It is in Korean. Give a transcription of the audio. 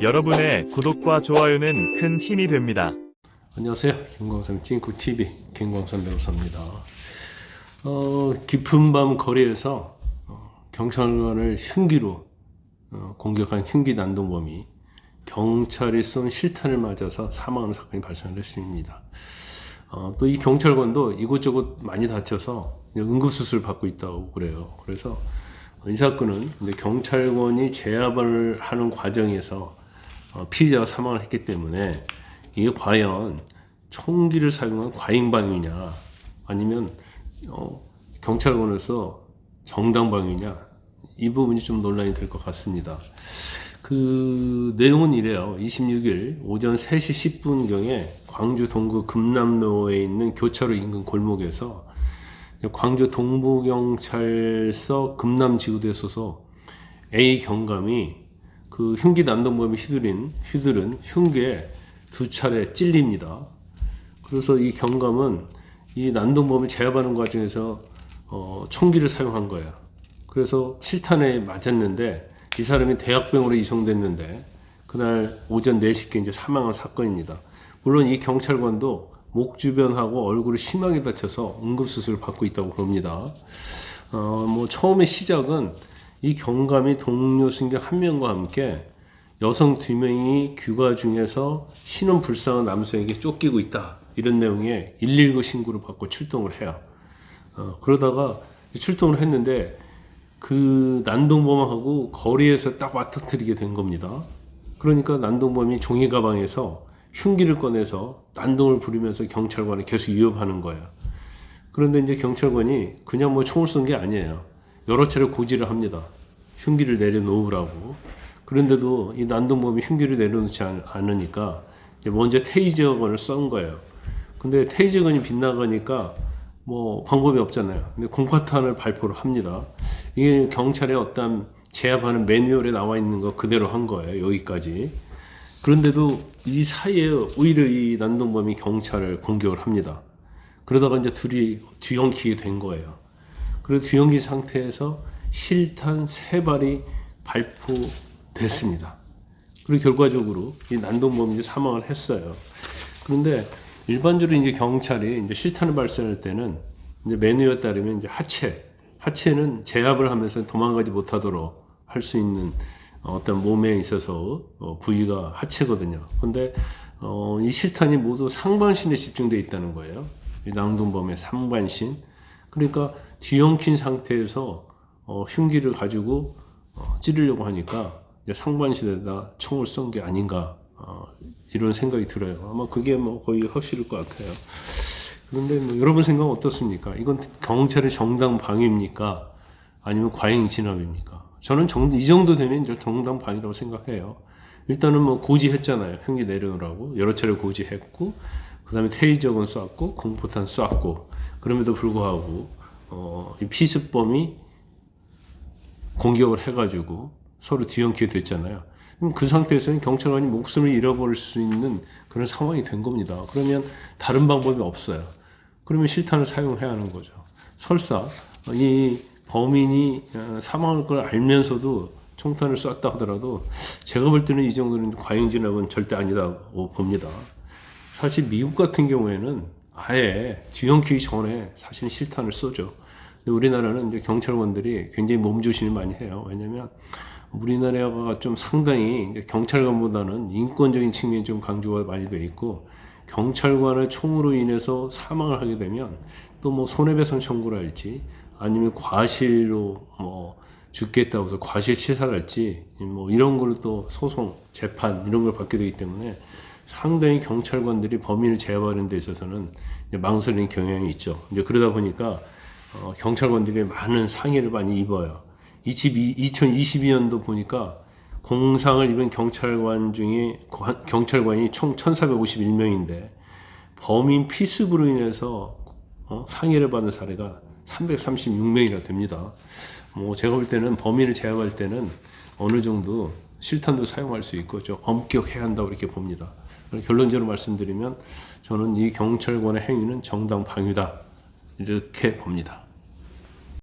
여러분의 구독과 좋아요는 큰 힘이 됩니다. 안녕하세요. 김광선 찡쿠TV 김광선 변호사입니다. 깊은 밤 거리에서 경찰관을 흉기로 공격한 흉기 난동범이 경찰이 쏜 실탄을 맞아서 사망하는 사건이 발생을 했습니다. 또 이 경찰관도 이곳저곳 많이 다쳐서 응급수술 받고 있다고 그래요. 그래서 이 사건은 이제 경찰관이 제압을 하는 과정에서 피의자가 사망을 했기 때문에 이게 과연 총기를 사용한 과잉방위냐 아니면 경찰관으로서 정당방위냐, 이 부분이 좀 논란이 될 것 같습니다. 그 내용은 이래요. 26일 오전 3시 10분경에 광주 동구 금남로에 있는 교차로 인근 골목에서 광주 동부경찰서 금남지구대 소속 A 경감이 그 흉기 난동범이 휘두른 흉기에 2차례 찔립니다. 그래서 이 경감은 이 난동범을 제압하는 과정에서 총기를 사용한 거야. 그래서 실탄에 맞았는데 이 사람이 대학병원으로 이송됐는데 그날 오전 4시께 이제 사망한 사건입니다. 물론 이 경찰관도 목 주변하고 얼굴을 심하게 다쳐서 응급수술을 받고 있다고 봅니다. 처음에 시작은 이 경감이 동료 승객 1명과 함께 여성 2명이 귀가 중에서 신원 불상한 남성에게 쫓기고 있다, 이런 내용의 119 신고를 받고 출동을 해요. 그러다가 출동을 했는데 그 난동범하고 거리에서 딱 맞닥뜨리게 된 겁니다. 그러니까 난동범이 종이 가방에서 흉기를 꺼내서 난동을 부리면서 경찰관을 계속 위협하는 거야. 그런데 이제 경찰관이 그냥 총을 쏜 게 아니에요. 여러 차례 고지를 합니다. 흉기를 내려놓으라고. 그런데도 이 난동범이 흉기를 내려놓지 않으니까 먼저 테이저건을 쏜 거예요. 근데 테이저건이 빗나가니까 방법이 없잖아요. 근데 공파탄을 발표를 합니다. 이게 경찰의 어떤 제압하는 매뉴얼에 나와 있는 거 그대로 한 거예요. 여기까지. 그런데도 이 사이에 오히려 이 난동범이 경찰을 공격을 합니다. 그러다가 이제 둘이 뒤엉키게 된 거예요. 그래서 뒤엉킨 상태에서 실탄 3발이 발포됐습니다. 그리고 결과적으로 이 난동범이 사망을 했어요. 그런데 일반적으로 이제 경찰이 이제 실탄을 발사할 때는 이제 매뉴얼에 따르면 이제 하체는 제압을 하면서 도망가지 못하도록 할 수 있는 어떤 몸에 있어서 부위가 하체거든요. 근데 이 실탄이 모두 상반신에 집중되어 있다는 거예요. 이 난동범의 상반신. 그러니까 뒤엉킨 상태에서 흉기를 가지고 찌르려고 하니까 이제 상반신에다 총을 쏜 게 아닌가, 이런 생각이 들어요. 아마 그게 거의 확실할 것 같아요. 그런데 여러분 생각은 어떻습니까? 이건 경찰의 정당 방위입니까? 아니면 과잉 진압입니까? 저는 이 정도 되면 이제 정당 방위라고 생각해요. 일단은 고지했잖아요. 흉기 내려놓으라고 여러 차례 고지했고, 그 다음에 테이저건 쐈고 공포탄 쐈고, 그럼에도 불구하고 이 피습범이 공격을 해가지고 서로 뒤엉키게 됐잖아요. 그럼 그 상태에서는 경찰관이 목숨을 잃어버릴 수 있는 그런 상황이 된 겁니다. 그러면 다른 방법이 없어요. 그러면 실탄을 사용해야 하는 거죠. 설사 이 범인이 사망할 걸 알면서도 총탄을 쐈다 하더라도 제가 볼 때는 이 정도는 과잉 진압은 절대 아니다고 봅니다. 사실 미국 같은 경우에는 아예 뒤엉키기 전에 사실은 실탄을 쏘죠. 근데 우리나라는 이제 경찰관들이 굉장히 몸조심을 많이 해요. 왜냐면 우리나라가 좀 상당히 경찰관보다는 인권적인 측면이 좀 강조가 많이 되어 있고, 경찰관의 총으로 인해서 사망을 하게 되면 또 손해배상 청구를 할지 아니면 과실로 죽겠다고 해서 과실치사를 할지 이런 걸 또 소송, 재판 이런 걸 받게 되기 때문에 상당히 경찰관들이 범인을 제압하는 데 있어서는 망설이는 경향이 있죠. 이제 그러다 보니까 경찰관들이 많은 상해를 많이 입어요. 2022년도 보니까 공상을 입은 경찰관 중에 경찰관이 총 1451명인데 범인 피습으로 인해서 상해를 받은 사례가 336명이나 됩니다. 제가 볼 때는 범인을 제압할 때는 어느 정도 실탄도 사용할 수 있고 좀 엄격해야 한다고 이렇게 봅니다. 결론적으로 말씀드리면 저는 이 경찰관의 행위는 정당 방위다, 이렇게 봅니다.